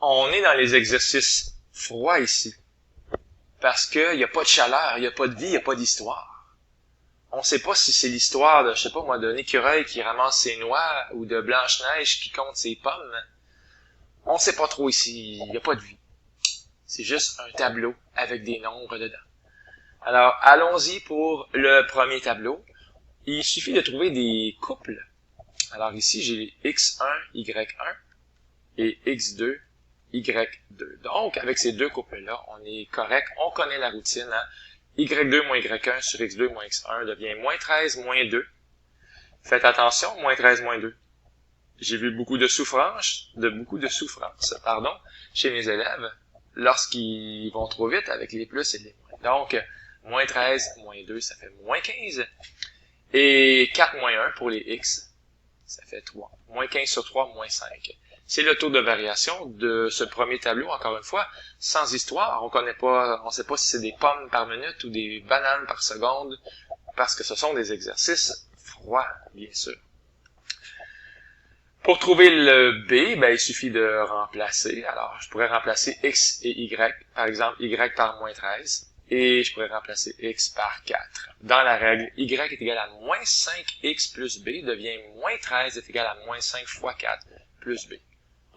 on est dans les exercices froids ici. Parce qu'il n'y a pas de chaleur, il n'y a pas de vie, il n'y a pas d'histoire. On ne sait pas si c'est l'histoire de, je sais pas moi, d'un écureuil qui ramasse ses noix ou de Blanche-Neige qui compte ses pommes. On ne sait pas trop ici, il n'y a pas de vie. C'est juste un tableau avec des nombres dedans. Alors, allons-y pour le premier tableau. Il suffit de trouver des couples. Alors ici, j'ai x1, y1 et x2, y2. Donc, avec ces deux couples-là, on est correct, on connaît la routine. Hein? y2 moins y1 sur x2 moins x1 devient moins 13 moins 2. Faites attention, moins 13 moins 2. J'ai vu beaucoup de souffrance, chez mes élèves lorsqu'ils vont trop vite avec les plus et les moins. Donc, moins 13 moins 2, ça fait moins 15. Et 4 moins 1 pour les x, ça fait 3. Moins 15 sur 3, moins 5. C'est le taux de variation de ce premier tableau, encore une fois, sans histoire. On sait pas si c'est des pommes par minute ou des bananes par seconde, parce que ce sont des exercices froids, bien sûr. Pour trouver le b, il suffit de remplacer. Alors, je pourrais remplacer x et y, par exemple, y par moins 13. Et je pourrais remplacer x par 4. Dans la règle, y est égal à moins 5x plus b devient moins 13 est égal à moins 5 fois 4 plus b.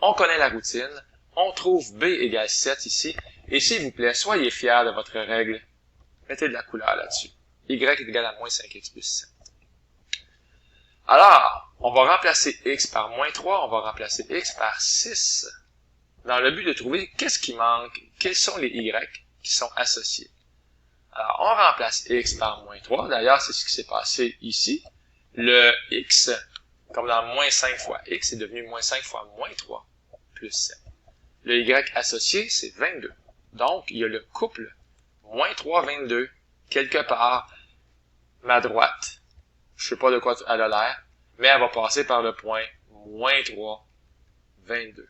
On connaît la routine. On trouve b égale 7 ici. Et s'il vous plaît, soyez fiers de votre règle. Mettez de la couleur là-dessus. y est égal à moins 5x plus 7. Alors, on va remplacer x par moins 3. On va remplacer x par 6. Dans le but de trouver qu'est-ce qui manque. Quels sont les y qui sont associés. Alors, on remplace x par moins 3. D'ailleurs, c'est ce qui s'est passé ici. Le x, comme dans moins 5 fois x, est devenu moins 5 fois moins 3 plus 7. Le y associé, c'est 22. Donc, il y a le couple moins 3, 22, quelque part, ma droite. Je sais pas de quoi elle a l'air, mais elle va passer par le point moins 3, 22.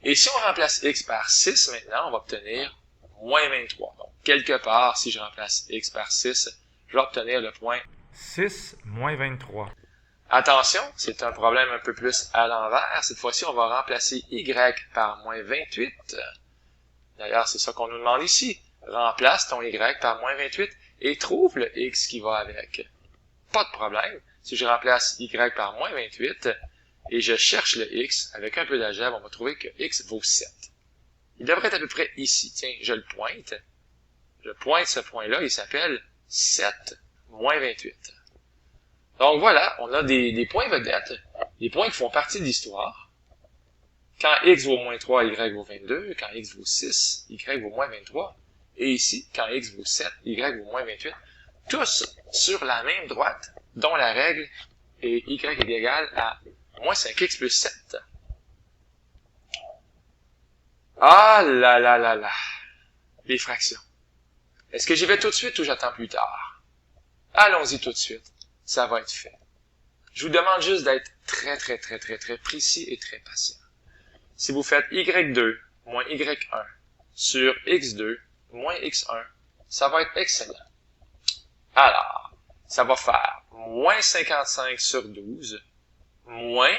Et si on remplace x par 6, maintenant, on va obtenir moins 23. Donc, quelque part, si je remplace x par 6, je vais obtenir le point 6 moins 23. Attention, c'est un problème un peu plus à l'envers. Cette fois-ci, on va remplacer y par moins 28. D'ailleurs, c'est ça qu'on nous demande ici. Remplace ton y par moins 28 et trouve le x qui va avec. Pas de problème. Si je remplace y par moins 28 et je cherche le x, avec un peu d'algèbre, on va trouver que x vaut 7. Il devrait être à peu près ici. Tiens, je le pointe. Je pointe ce point-là, il s'appelle 7 moins 28. Donc voilà, on a des points vedettes, des points qui font partie de l'histoire. Quand x vaut moins 3, y vaut 22. Quand x vaut 6, y vaut moins 23. Et ici, quand x vaut 7, y vaut moins 28. Tous sur la même droite, dont la règle est y est égal à moins 5x plus 7. Ah là là là là. Les fractions. Est-ce que j'y vais tout de suite ou j'attends plus tard? Allons-y tout de suite. Ça va être fait. Je vous demande juste d'être très précis et très patient. Si vous faites y2 moins y1 sur x2 moins x1, ça va être excellent. Alors, ça va faire moins 55 sur 12 moins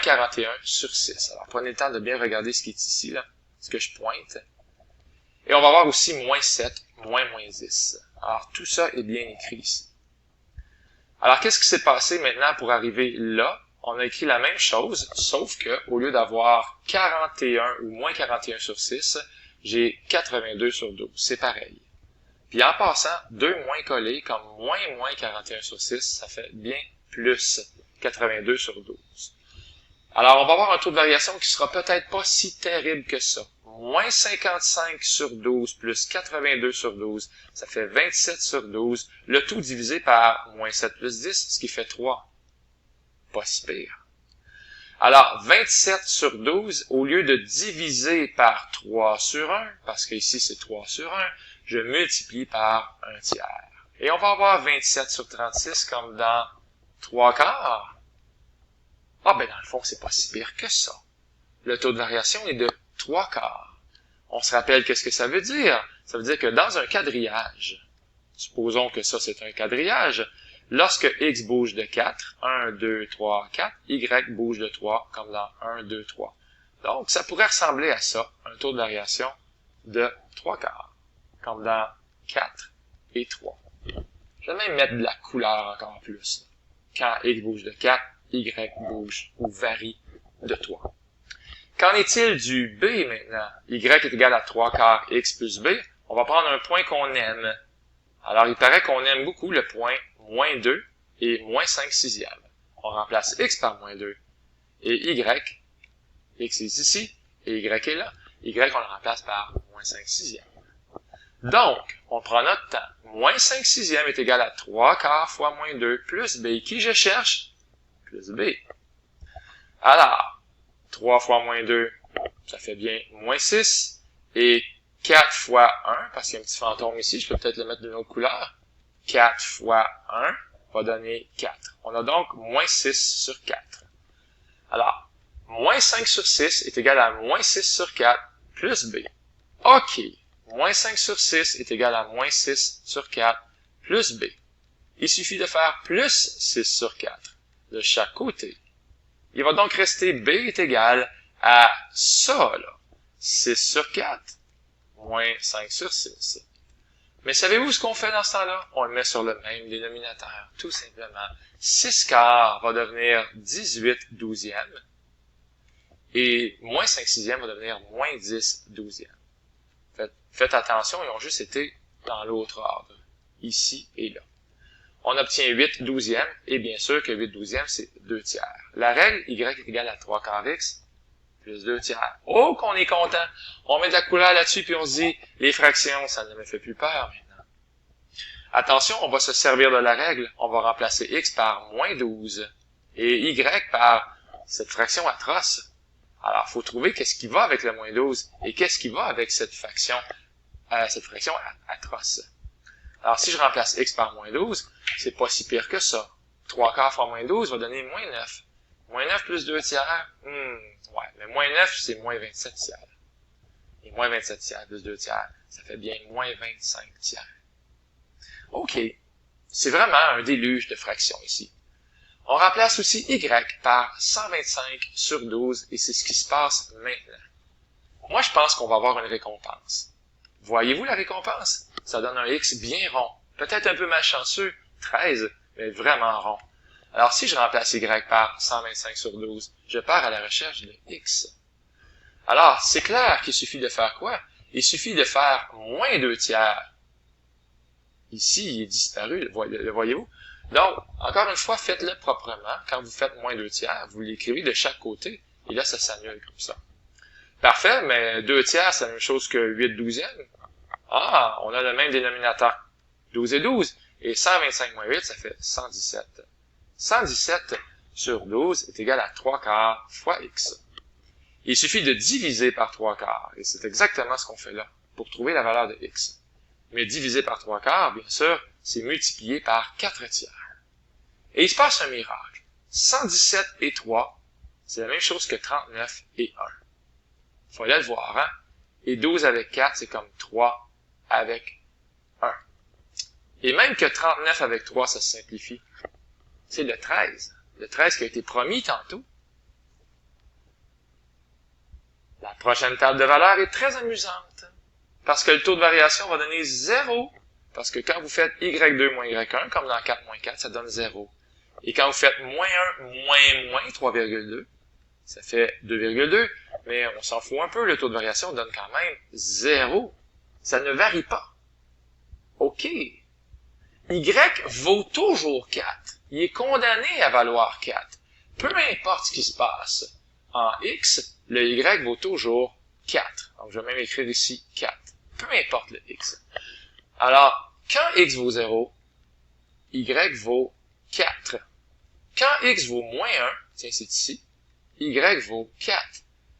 41 sur 6. Alors, prenez le temps de bien regarder ce qui est ici, là, ce que je pointe. Et on va voir aussi moins 7, moins 10. Alors, tout ça est bien écrit ici. Alors, qu'est-ce qui s'est passé maintenant pour arriver là? On a écrit la même chose, sauf que au lieu d'avoir 41 ou moins 41 sur 6, j'ai 82 sur 12. C'est pareil. Puis en passant, 2 moins collés comme moins 41 sur 6, ça fait bien plus 82 sur 12. Alors, on va avoir un taux de variation qui sera peut-être pas si terrible que ça. Moins 55 sur 12 plus 82 sur 12, ça fait 27 sur 12. Le tout divisé par moins 7 plus 10, ce qui fait 3. Pas si pire. Alors, 27 sur 12, au lieu de diviser par 3 sur 1, parce qu'ici c'est 3 sur 1, je multiplie par 1 tiers. Et on va avoir 27 sur 36 comme dans 3 quarts. Ah ben dans le fond, c'est pas si pire que ça. Le taux de variation est de 3 quarts. On se rappelle qu'est-ce que ça veut dire? Ça veut dire que dans un quadrillage, supposons que ça c'est un quadrillage, lorsque x bouge de 4, 1, 2, 3, 4, y bouge de 3 comme dans 1, 2, 3. Donc, ça pourrait ressembler à ça, un taux de variation de 3/4, comme dans 4 et 3. Je vais même mettre de la couleur encore plus. Quand x bouge de 4, y bouge ou varie de 3. Qu'en est-il du b maintenant? Y est égal à 3/4 x plus b. On va prendre un point qu'on aime. Alors, il paraît qu'on aime beaucoup le point moins 2 et moins 5/6. On remplace x par moins 2 et y, x est ici et y est là. Y, on le remplace par moins 5/6. Donc, on prend notre temps. Moins 5/6 est égal à 3/4 fois moins 2 plus b. Qui je cherche? Plus b. Alors, 3 fois moins 2, ça fait bien moins 6. Et 4 fois 1, parce qu'il y a un petit fantôme ici, je peux peut-être le mettre d'une autre couleur. 4 fois 1 va donner 4. On a donc moins 6 sur 4. Alors, moins 5 sur 6 est égal à moins 6 sur 4 plus b. OK. Moins 5 sur 6 est égal à moins 6 sur 4 plus b. Il suffit de faire plus 6 sur 4 de chaque côté. Il va donc rester b est égal à ça, là. 6 sur 4 moins 5 sur 6. Mais savez-vous ce qu'on fait dans ce temps-là? On le met sur le même dénominateur, tout simplement. 6/4 va devenir 18/12. Et moins 5/6 va devenir moins 10/12. Faites attention, ils ont juste été dans l'autre ordre, ici et là. On obtient 8/12, et bien sûr que 8/12, c'est 2/3. La règle, y est égale à 3/4 x plus 2/3. Oh, qu'on est content! On met de la couleur là-dessus, puis on se dit, les fractions, ça ne me fait plus peur maintenant. Attention, on va se servir de la règle. On va remplacer x par moins 12, et y par cette fraction atroce. Alors, il faut trouver qu'est-ce qui va avec le moins 12, et qu'est-ce qui va avec cette fraction atroce. Alors, si je remplace x par moins 12, c'est pas si pire que ça. 3/4 fois moins 12 va donner moins 9. Moins 9 plus 2/3, ouais, mais moins 9, c'est moins 27/3. Et moins 27/3 plus 2/3, ça fait bien moins 25/3. OK. C'est vraiment un déluge de fractions ici. On remplace aussi y par 125 sur 12, et c'est ce qui se passe maintenant. Moi, je pense qu'on va avoir une récompense. Voyez-vous la récompense? Ça donne un x bien rond. Peut-être un peu malchanceux, 13, mais vraiment rond. Alors, si je remplace y par 125 sur 12, je pars à la recherche de x. Alors, c'est clair qu'il suffit de faire quoi? Il suffit de faire moins 2/3. Ici, il est disparu, le voyez-vous? Donc, encore une fois, faites-le proprement. Quand vous faites moins 2/3, vous l'écrivez de chaque côté, et là, ça s'annule comme ça. Parfait, mais 2/3, c'est la même chose que 8/12. Ah, on a le même dénominateur. 12 et 12. Et 125 moins 8, ça fait 117. 117 sur 12 est égal à 3/4 fois x. Il suffit de diviser par 3/4, et c'est exactement ce qu'on fait là, pour trouver la valeur de x. Mais diviser par 3/4, bien sûr, c'est multiplié par 4/3. Et il se passe un miracle. 117 et 3, c'est la même chose que 39 et 1. Fallait le voir, hein? Et 12 avec 4, c'est comme 3 avec 1. Et même que 39 avec 3, ça se simplifie. C'est le 13. Le 13 qui a été promis tantôt. La prochaine table de valeurs est très amusante. Parce que le taux de variation va donner 0. Parce que quand vous faites y2 moins y1, comme dans 4 moins 4, ça donne 0. Et quand vous faites moins 1 moins 3,2, ça fait 2,2. Mais on s'en fout un peu, le taux de variation donne quand même 0. Ça ne varie pas. OK. Y vaut toujours 4. Il est condamné à valoir 4. Peu importe ce qui se passe. En x, le y vaut toujours 4. Donc, je vais même écrire ici 4. Peu importe le x. Alors, quand x vaut 0, y vaut 4. Quand x vaut moins 1, tiens, c'est ici, y vaut 4.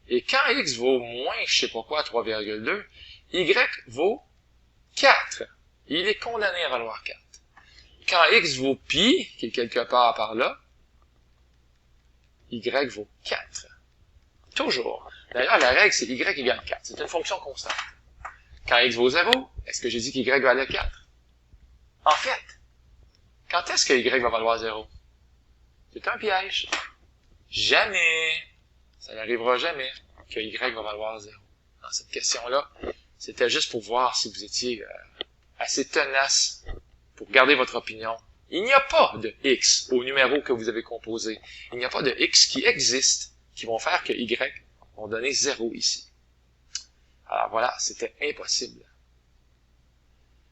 Et quand x vaut moins, je sais pas quoi, 3,2, y vaut 4. Il est condamné à valoir 4. Quand x vaut pi, qui est quelque part par là, y vaut 4. Toujours. D'ailleurs, la règle, c'est y égale 4. C'est une fonction constante. Quand x vaut 0, est-ce que j'ai dit qu'y valait 4? En fait, quand est-ce que y va valoir 0? C'est un piège. Jamais. Ça n'arrivera jamais. que y va valoir 0? Dans cette question-là, c'était juste pour voir si vous étiez assez tenace pour garder votre opinion. Il n'y a pas de x au numéro que vous avez composé. Il n'y a pas de x qui existent, qui vont faire que y vont donner 0 ici. Alors voilà, c'était impossible.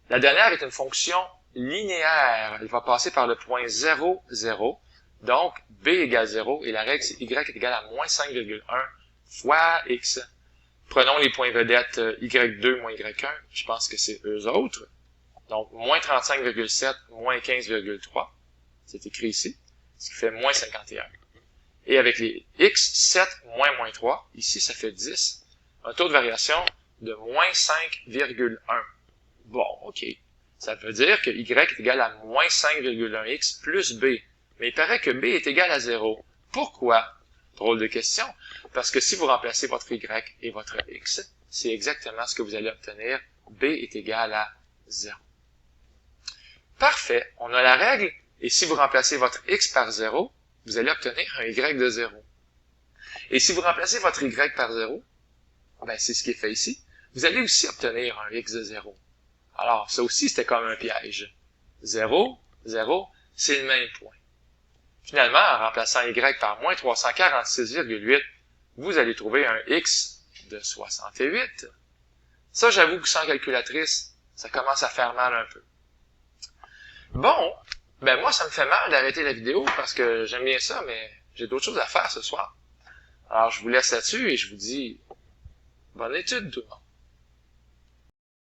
La dernière est une fonction linéaire. Elle va passer par le point 0, 0. Donc, b égale 0, et la règle, c'est y est égal à moins 5,1 fois x. Prenons les points vedettes y2 moins y1. Je pense que c'est eux autres. Donc, moins 35,7, moins 15,3. C'est écrit ici. Ce qui fait moins 51. Et avec les x, 7 moins moins 3. Ici, ça fait 10. Un taux de variation de moins 5,1. Bon, OK. Ça veut dire que y est égal à moins 5,1x plus b. Mais il paraît que b est égal à 0. Pourquoi? Drôle de question. Parce que si vous remplacez votre y et votre x, c'est exactement ce que vous allez obtenir. b est égal à 0. Parfait. On a la règle. Et si vous remplacez votre x par 0, vous allez obtenir un y de 0. Et si vous remplacez votre y par 0, ben c'est ce qui est fait ici, vous allez aussi obtenir un x de 0. Alors, ça aussi, c'était comme un piège. 0, 0, c'est le même point. Finalement, en remplaçant y par moins 346,8, vous allez trouver un x de 68. Ça, j'avoue que sans calculatrice, ça commence à faire mal un peu. Bon, ben moi, ça me fait mal d'arrêter la vidéo parce que j'aime bien ça, mais j'ai d'autres choses à faire ce soir. Alors, je vous laisse là-dessus et je vous dis bonne étude tout le monde.